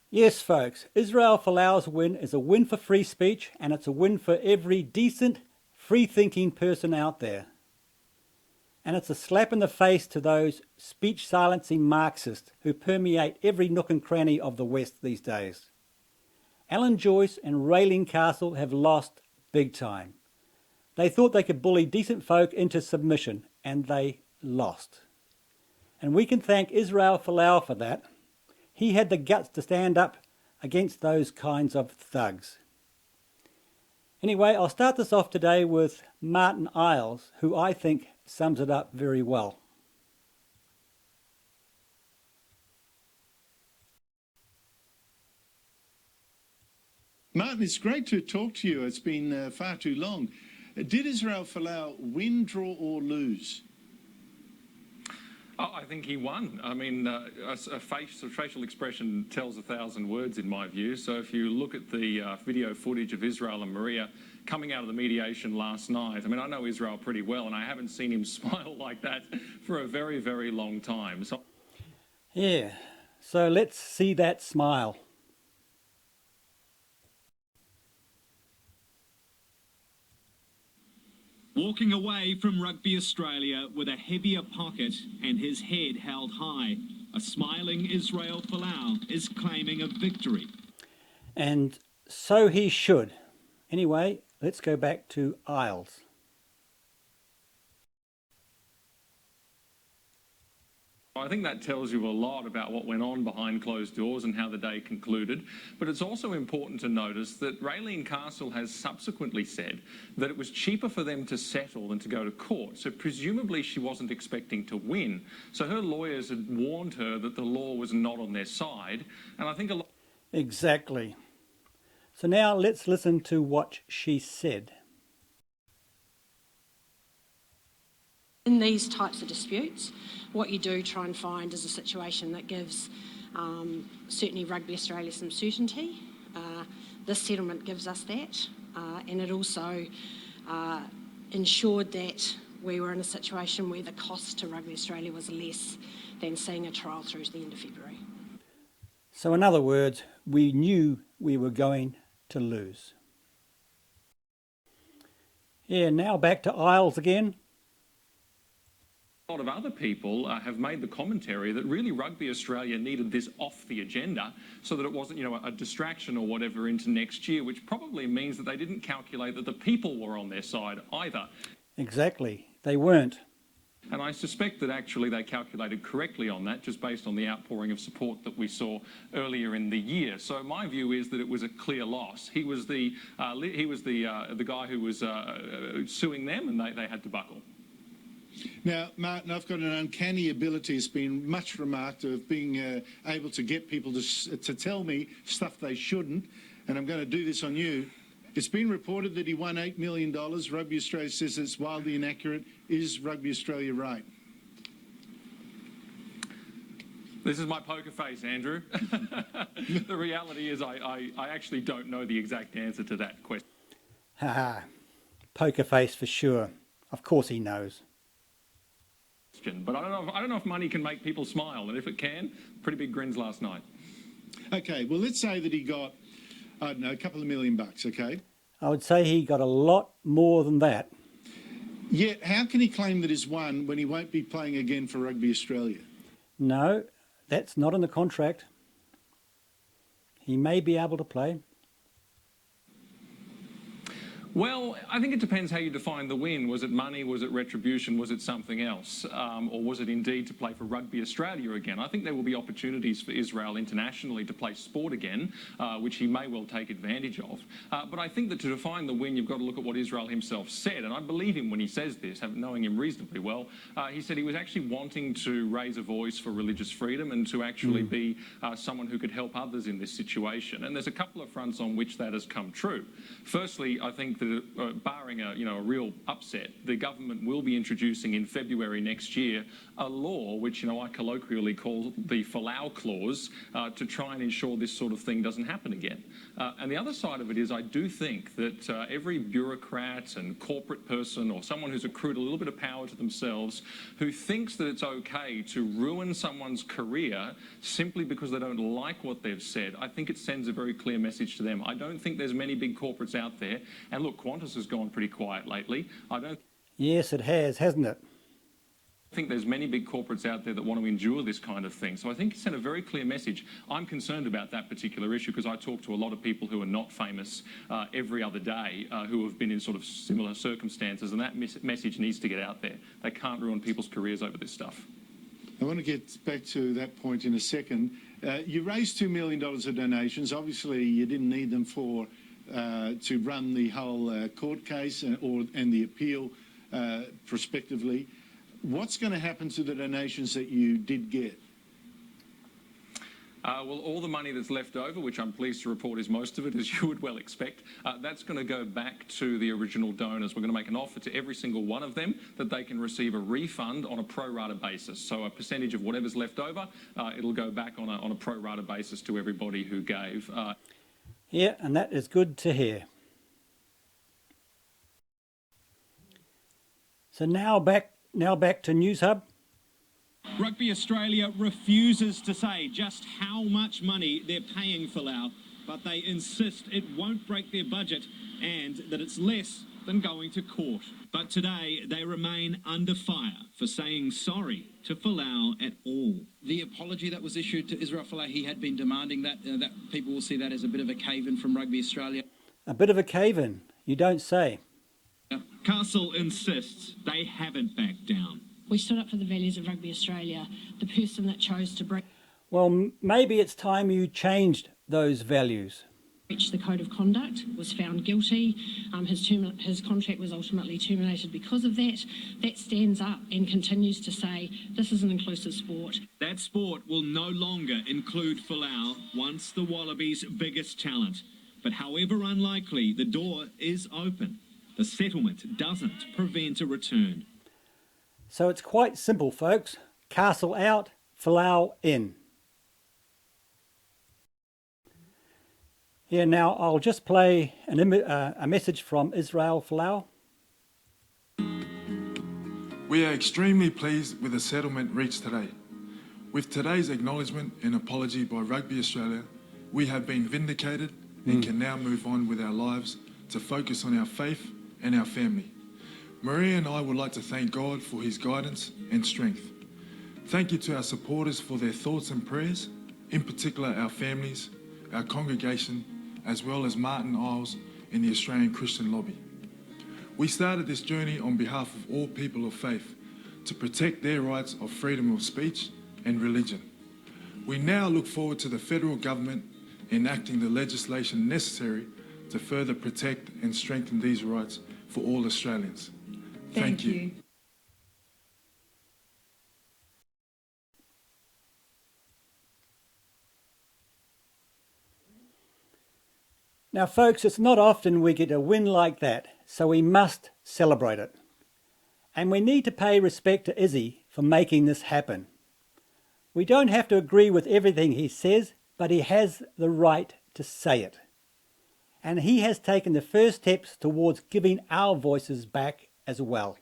Yes, folks, Israel Folau's win is a win for free speech, and it's a win for every decent, free-thinking person out there. And it's a slap in the face to those speech-silencing Marxists who permeate every nook and cranny of the West these days. Alan Joyce and Raylene Castle have lost big time. They thought they could bully decent folk into submission, and they lost. And we can thank Israel Folau for that. He had the guts to stand up against those kinds of thugs. Anyway, I'll start this off today with Martin Iles, who I think sums it up very well. Martin, it's great to talk to you. It's been far too long. Did Israel Folau win, draw or lose? Oh, I think he won. I mean, a facial expression tells 1,000 words in my view. So if you look at the video footage of Israel and Maria coming out of the mediation last night, I mean, I know Israel pretty well and I haven't seen him smile like that for a very, very long time. Yeah, so let's see that smile. Walking away from Rugby Australia with a heavier pocket and his head held high, a smiling Israel Folau is claiming a victory. And so he should. Anyway, let's go back to Iles. I think that tells you a lot about what went on behind closed doors and how the day concluded. But it's also important to notice that Raylene Castle has subsequently said that it was cheaper for them to settle than to go to court. So presumably she wasn't expecting to win. So her lawyers had warned her that the law was not on their side. And I think a lot... Exactly. So now let's listen to what she said. In these types of disputes, what you do try and find is a situation that gives certainly Rugby Australia some certainty. This settlement gives us that, and it also ensured that we were in a situation where the cost to Rugby Australia was less than seeing a trial through to the end of February. So in other words, we knew we were going to lose. Yeah, now back to Iles again. A lot of other people have made the commentary that really Rugby Australia needed this off the agenda so that it wasn't, a distraction or whatever into next year, which probably means that they didn't calculate that the people were on their side either. Exactly, they weren't. And I suspect that actually they calculated correctly on that, just based on the outpouring of support that we saw earlier in the year. So my view is that it was a clear loss. He was the guy who was suing them, and they had to buckle. Now, Martin, I've got an uncanny ability. It's been much remarked of being able to get people to tell me stuff they shouldn't, and I'm going to do this on you. It's been reported that he won $8 million. Rugby Australia says it's wildly inaccurate. Is Rugby Australia right? This is my poker face, Andrew. The reality is I actually don't know the exact answer to that question. Haha, poker face for sure. Of course he knows. But I don't know if money can make people smile, and if it can, pretty big grins last night. Okay, well, let's say that he got, I don't know, a couple of $1 million, okay? I would say he got a lot more than that. Yet, how can he claim that he's won when he won't be playing again for Rugby Australia? No, that's not in the contract. He may be able to play. Well, I think it depends how you define the win. Was it money? Was it retribution? Was it something else? Or was it indeed to play for Rugby Australia again? I think there will be opportunities for Israel internationally to play sport again, which he may well take advantage of. But I think that to define the win, you've got to look at what Israel himself said. And I believe him when he says this, knowing him reasonably well. He said he was actually wanting to raise a voice for religious freedom and to actually be someone who could help others in this situation. And there's a couple of fronts on which that has come true. Firstly, I think that that barring a real upset, the government will be introducing in February next year a law which I colloquially call the Folau clause to try and ensure this sort of thing doesn't happen again. And the other side of it is I do think that every bureaucrat and corporate person or someone who's accrued a little bit of power to themselves who thinks that it's okay to ruin someone's career simply because they don't like what they've said, I think it sends a very clear message to them. I don't think there's many big corporates out there, and look, Qantas has gone pretty quiet lately. Yes, it has, hasn't it? I think there's many big corporates out there that want to endure this kind of thing. So I think it sent a very clear message. I'm concerned about that particular issue because I talk to a lot of people who are not famous every other day who have been in sort of similar circumstances, and that message needs to get out there. They can't ruin people's careers over this stuff. I want to get back to that point in a second. You raised $2 million of donations. Obviously, you didn't need them to run the whole court case and the appeal prospectively. What's going to happen to the donations that you did get? Well, all the money that's left over, which I'm pleased to report is most of it, as you would well expect, that's going to go back to the original donors. We're going to make an offer to every single one of them that they can receive a refund on a pro rata basis. So a percentage of whatever's left over, it'll go back on a pro rata basis to everybody who gave. Yeah, and that is good to hear. So now back to News Hub. Rugby Australia refuses to say just how much money they're paying Folau, but they insist it won't break their budget and that it's less than going to court. But today they remain under fire for saying sorry to Folau at all. The apology that was issued to Israel Folau, he had been demanding that people will see that as a bit of a cave-in from Rugby Australia. A bit of a cave-in, you don't say. Castle insists they haven't backed down. We stood up for the values of Rugby Australia. The person that chose to Well, maybe it's time you changed those values. breach the code of conduct was found guilty. His contract was ultimately terminated because of that. That stands up and continues to say this is an inclusive sport. That sport will no longer include Folau, once the Wallabies' biggest talent. But however unlikely, the door is open. The settlement doesn't prevent a return. So it's quite simple, folks. Castle out, Folau in. Here now, I'll just play a message from Israel Folau. We are extremely pleased with the settlement reached today. With today's acknowledgement and apology by Rugby Australia, we have been vindicated and can now move on with our lives to focus on our faith and our family. Maria and I would like to thank God for his guidance and strength. Thank you to our supporters for their thoughts and prayers, in particular our families, our congregation, as well as Martin Iles and the Australian Christian Lobby. We started this journey on behalf of all people of faith to protect their rights of freedom of speech and religion. We now look forward to the federal government enacting the legislation necessary to further protect and strengthen these rights for all Australians. Thank you. Now, folks, it's not often we get a win like that, so we must celebrate it. And we need to pay respect to Izzy for making this happen. We don't have to agree with everything he says, but he has the right to say it. And he has taken the first steps towards giving our voices back as well.